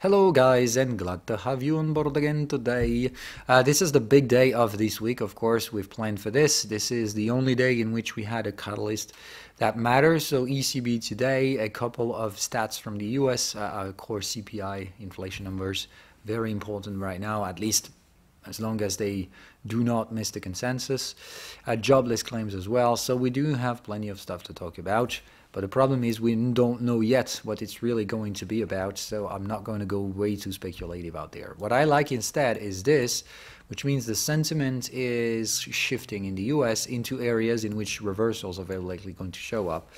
Hello guys, and glad to have you on board again today. This is the big day of this week, of course. We've planned for this. This is the only day in which we had a catalyst that matters. So ECB today, a couple of stats from the US, core CPI inflation numbers, very important right now, at least as long as they do not miss the consensus. Jobless claims as well. So we do have plenty of stuff to talk about. But the problem is we don't know yet what it's really going to be about, so I'm not going to go way too speculative out there. What I like instead is this, which means the sentiment is shifting in the US into areas in which reversals are very likely going to show up.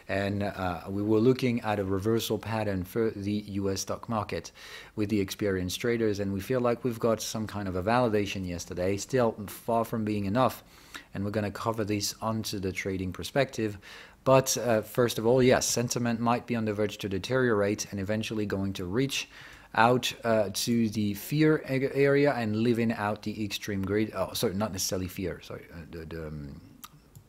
And we were looking at a reversal pattern for the US stock market with the experienced traders, and we feel like we've got some kind of a validation yesterday, still far from being enough. And we're going to cover this onto the trading perspective. But first of all, yes, sentiment might be on the verge to deteriorate and eventually going to reach out to the fear area and living out the extreme greed. Oh, sorry, not necessarily fear. Sorry,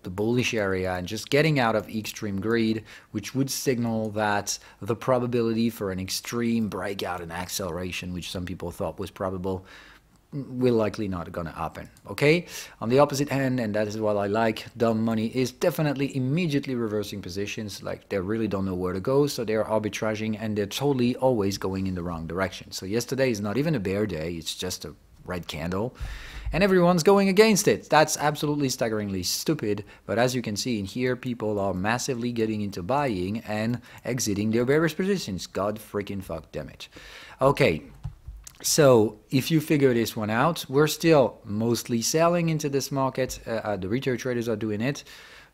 the bullish area, and just getting out of extreme greed, which would signal that the probability for an extreme breakout and acceleration, which some people thought was probable, will likely not going to happen. Okay, on the opposite hand, and that is what I like, dumb money is definitely immediately reversing positions. Like, they really don't know where to go, so they're arbitraging, and they're totally always going in the wrong direction. So yesterday is not even a bear day, it's just a red candle, and everyone's going against it. That's absolutely staggeringly stupid. But as you can see in here, people are massively getting into buying and exiting their bearish positions. God freaking fuck damn it. Okay, so if you figure this one out, we're still mostly selling into this market. The retail traders are doing it.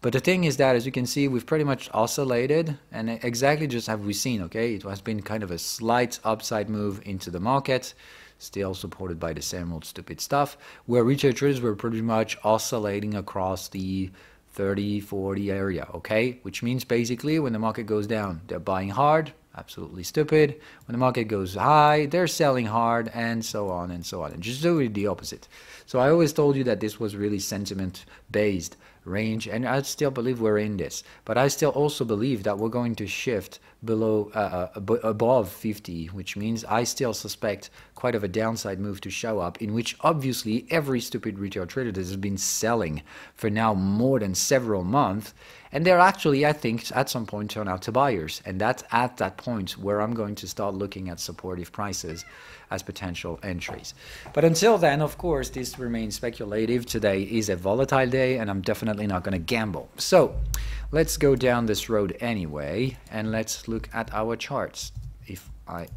But the thing is that, as you can see, we've pretty much oscillated, and exactly just have we seen, okay? It has been kind of a slight upside move into the market, still supported by the same old stupid stuff, where retail traders were pretty much oscillating across the 30, 40 area, okay? Which means basically when the market goes down, they're buying hard, absolutely stupid. When the market goes high, they're selling hard, and so on and so on. And just do it the opposite. So I always told you that this was really sentiment-based range, and I still believe we're in this. But I still also believe that we're going to shift below, above 50, which means I still suspect quite of a downside move to show up, in which obviously every stupid retail trader that has been selling for now more than several months, and they're actually, I think, at some point turn out to buyers. And that's at that point where I'm going to start looking at supportive prices as potential entries. But until then, of course, this remains speculative. Today is a volatile day, and I'm definitely not going to gamble. So let's go down this road anyway, and let's look at our charts, if I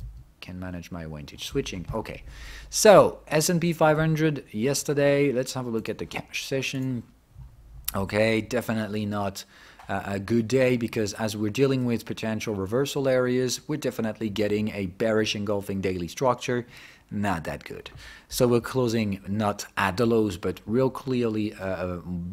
can manage my vintage switching. Okay, so S&P 500 yesterday. Let's have a look at the cash session. Okay, definitely not a good day, because as we're dealing with potential reversal areas, we're definitely getting a bearish engulfing daily structure. Not that good. So we're closing not at the lows, but real clearly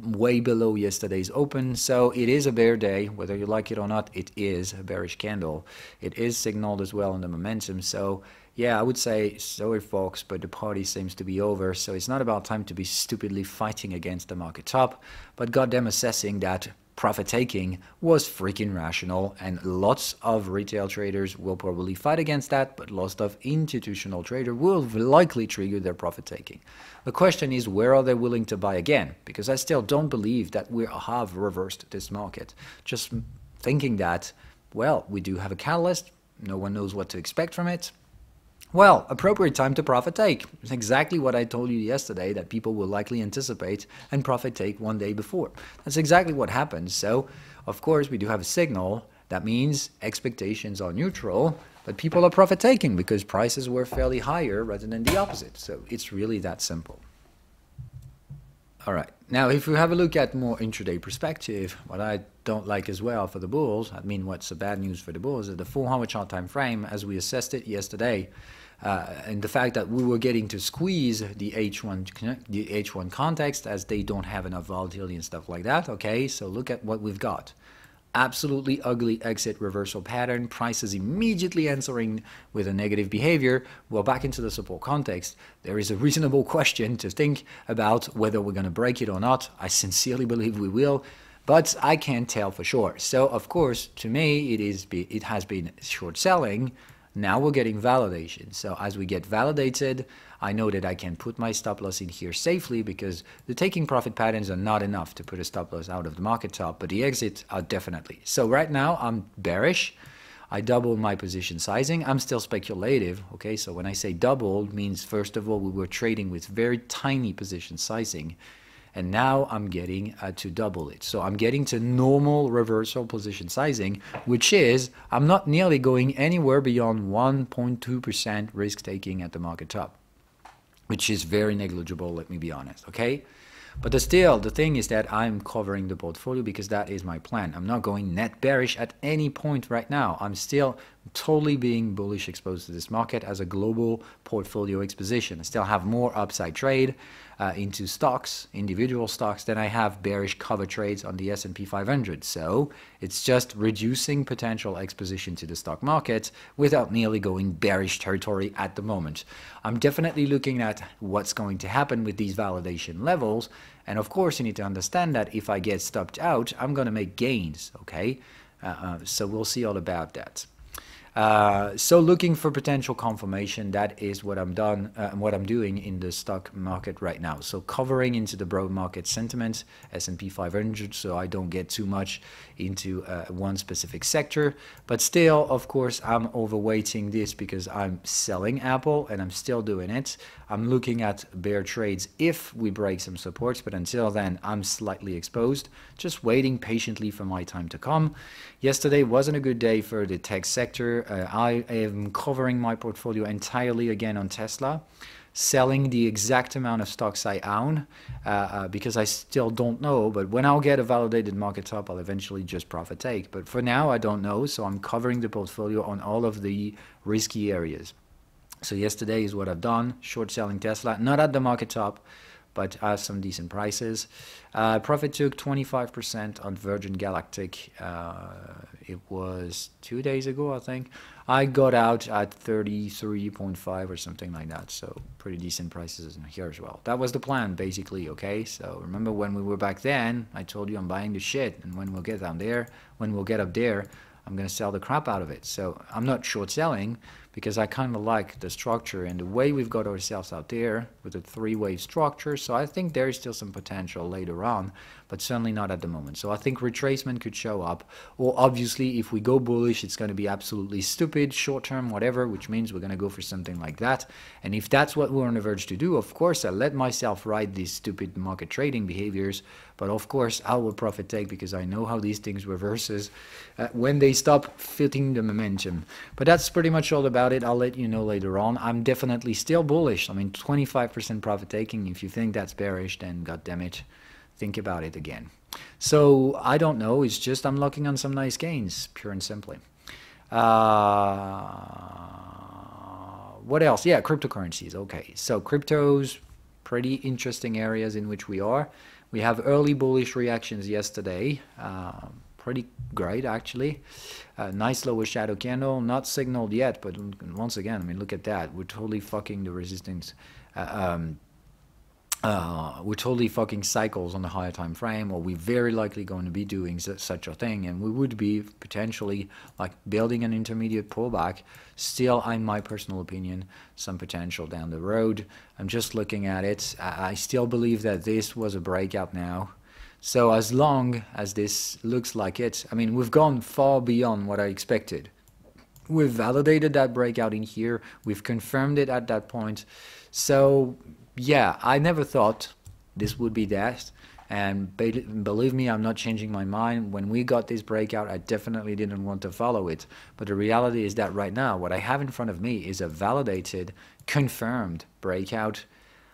way below yesterday's open. So it is a bear day, whether you like it or not. It is a bearish candle. It is signaled as well in the momentum. So yeah, I would say sorry folks, but the party seems to be over. So it's not about time to be stupidly fighting against the market top, but goddamn assessing that profit taking was freaking rational, and lots of retail traders will probably fight against that, but lots of institutional traders will likely trigger their profit taking. The question is, where are they willing to buy again? Because I still don't believe that we have reversed this market. Just thinking that, well, we do have a catalyst, no one knows what to expect from it. Well, appropriate time to profit take. It's exactly what I told you yesterday, that people will likely anticipate and profit take one day before. That's exactly what happens. So, of course, we do have a signal. That means expectations are neutral, but people are profit taking because prices were fairly higher rather than the opposite. So it's really that simple. All right. Now, if we have a look at more intraday perspective, what I don't like as well for the bulls, I mean, what's the bad news for the bulls, is the 4-hour chart time frame as we assessed it yesterday, and the fact that we were getting to squeeze the H1 context as they don't have enough volatility and stuff like that. Okay, so look at what we've got. Absolutely ugly exit reversal pattern, prices immediately answering with a negative behavior. Well, back into the support context, there is a reasonable question to think about whether we're going to break it or not. I sincerely believe we will, but I can't tell for sure. So, of course, to me, it has been short selling, Now we're getting validation. So as we get validated, I know that I can put my stop loss in here safely because the taking profit patterns are not enough to put a stop loss out of the market top, but the exits are definitely. So right now I'm bearish. I doubled my position sizing. I'm still speculative, okay? So when I say doubled, means first of all, we were trading with very tiny position sizing, and now I'm getting to double it. So I'm getting to normal reversal position sizing, which is, I'm not nearly going anywhere beyond 1.2% risk taking at the market top, which is very negligible, let me be honest, okay? But still, the thing is that I'm covering the portfolio because that is my plan. I'm not going net bearish at any point right now. I'm still totally being bullish exposed to this market as a global portfolio exposition. I still have more upside trade into stocks, individual stocks, than I have bearish cover trades on the S&P 500. So it's just reducing potential exposition to the stock market without nearly going bearish territory at the moment. I'm definitely looking at what's going to happen with these validation levels. And of course, you need to understand that if I get stopped out, I'm going to make gains, okay? So we'll see all about that. So looking for potential confirmation, that is what I'm doing in the stock market right now. So covering into the broad market sentiment, S&P 500, so I don't get too much into one specific sector. But still, of course, I'm overweighting this because I'm selling Apple and I'm still doing it. I'm looking at bear trades if we break some supports, but until then, I'm slightly exposed, just waiting patiently for my time to come. Yesterday wasn't a good day for the tech sector. I am covering my portfolio entirely again on Tesla, selling the exact amount of stocks I own because I still don't know. But when I'll get a validated market top, I'll eventually just profit take. But for now, I don't know. So I'm covering the portfolio on all of the risky areas. So yesterday is what I've done, short selling Tesla, not at the market top, but some decent prices. Profit took 25% on Virgin Galactic. It was 2 days ago, I think. I got out at 33.5 or something like that. So pretty decent prices in here as well. That was the plan, basically, okay? So remember when we were back then, I told you I'm buying the shit. And when we'll get down there, when we'll get up there, I'm going to sell the crap out of it. So I'm not short selling because I kind of like the structure and the way we've got ourselves out there with a three-wave structure. So I think there is still some potential later on, but certainly not at the moment. So I think retracement could show up, or obviously if we go bullish, it's going to be absolutely stupid, short-term, whatever, which means we're going to go for something like that. And if that's what we're on the verge to do, of course, I let myself ride these stupid market trading behaviors, but of course, I will profit take because I know how these things reverses when they stop fitting the momentum. But that's pretty much all about it. I'll let you know later on. I'm definitely still bullish. I mean, 25% profit taking. If you think that's bearish, then god damn it, think about it again. So I don't know. It's just I'm locking on some nice gains, pure and simply. What else? Yeah, cryptocurrencies. Okay, so cryptos, pretty interesting areas in which we are. We have early bullish reactions yesterday. Pretty great, actually. Nice lower shadow candle, not signaled yet, but once again, I mean, look at that. We're totally fucking the resistance. We're totally fucking cycles on the higher time frame, or we're very likely going to be doing such a thing, and we would be potentially like building an intermediate pullback. Still, in my personal opinion, some potential down the road. I'm just looking at it. I still believe that this was a breakout now. So as long as this looks like it, I mean, we've gone far beyond what I expected. We've validated that breakout in here. We've confirmed it at that point. So yeah, I never thought this would be that. And believe me, I'm not changing my mind. When we got this breakout, I definitely didn't want to follow it. But the reality is that right now, what I have in front of me is a validated, confirmed breakout.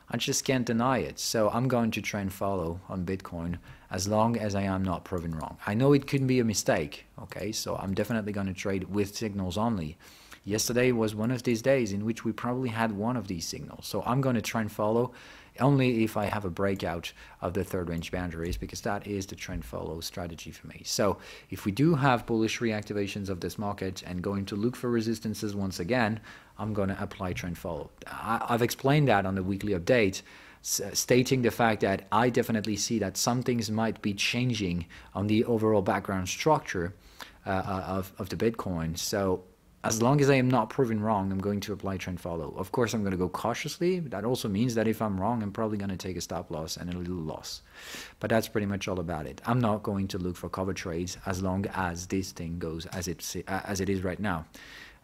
I just can't deny it. So I'm going to try and follow on Bitcoin as long as I am not proven wrong. I know it could be a mistake, okay? So I'm definitely going to trade with signals only. Yesterday was one of these days in which we probably had one of these signals. So I'm going to try and follow only if I have a breakout of the third range boundaries, because that is the trend follow strategy for me. So if we do have bullish reactivations of this market and going to look for resistances once again, I'm going to apply trend follow. I've explained that on the weekly update, stating the fact that I definitely see that some things might be changing on the overall background structure of the Bitcoin. So as long as I am not proven wrong, I'm going to apply trend follow. Of course, I'm going to go cautiously. That also means that if I'm wrong, I'm probably going to take a stop loss and a little loss. But that's pretty much all about it. I'm not going to look for cover trades as long as this thing goes as it is right now.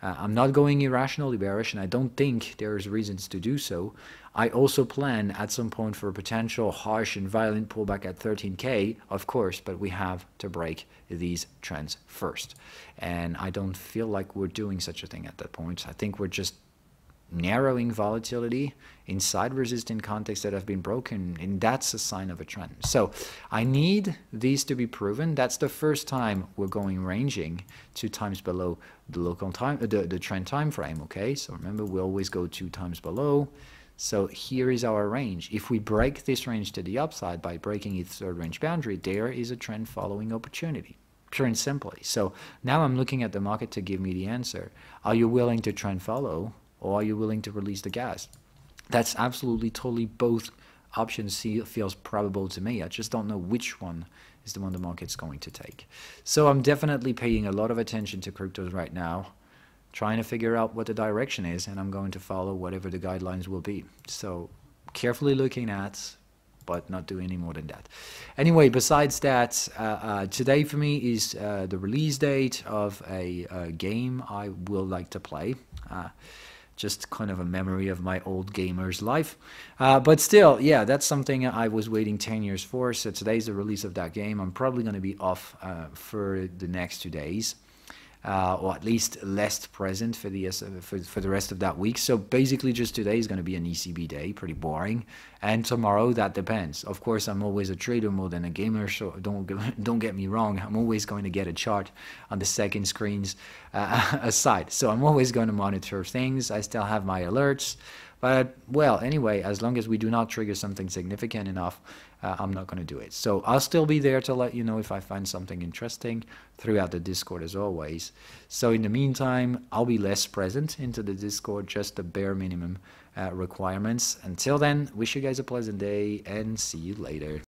I'm not going irrationally bearish, and I don't think there's reasons to do so. I also plan at some point for a potential harsh and violent pullback at 13K, of course, but we have to break these trends first. And I don't feel like we're doing such a thing at that point. I think we're just narrowing volatility inside resistant contexts that have been broken, and that's a sign of a trend. So I need these to be proven. That's the first time we're going ranging 2 times below the local time, the trend time frame. Okay, so remember, we always go 2 times below. So here is our range. If we break this range to the upside by breaking its third range boundary, there is a trend following opportunity, pure and simply. So now I'm looking at the market to give me the answer. Are you willing to trend follow, or are you willing to release the gas? That's absolutely, totally, both options feels probable to me. I just don't know which one is the one the market's going to take. So I'm definitely paying a lot of attention to cryptos right now, trying to figure out what the direction is, and I'm going to follow whatever the guidelines will be. So carefully looking at, but not doing any more than that. Anyway, besides that, today for me is the release date of a game I will like to play. Just kind of a memory of my old gamer's life. But still, yeah, that's something I was waiting 10 years for. So today's the release of that game. I'm probably going to be off for the next 2 days. Or at least less present for the rest of that week. So basically just today is going to be an ECB day, pretty boring. And tomorrow, that depends. Of course, I'm always a trader more than a gamer, so don't get me wrong. I'm always going to get a chart on the second screens aside. So I'm always going to monitor things. I still have my alerts. But, well, anyway, as long as we do not trigger something significant enough, I'm not going to do it. So I'll still be there to let you know if I find something interesting throughout the Discord as always. So in the meantime, I'll be less present into the Discord, just the bare minimum requirements. Until then, wish you guys a pleasant day and see you later.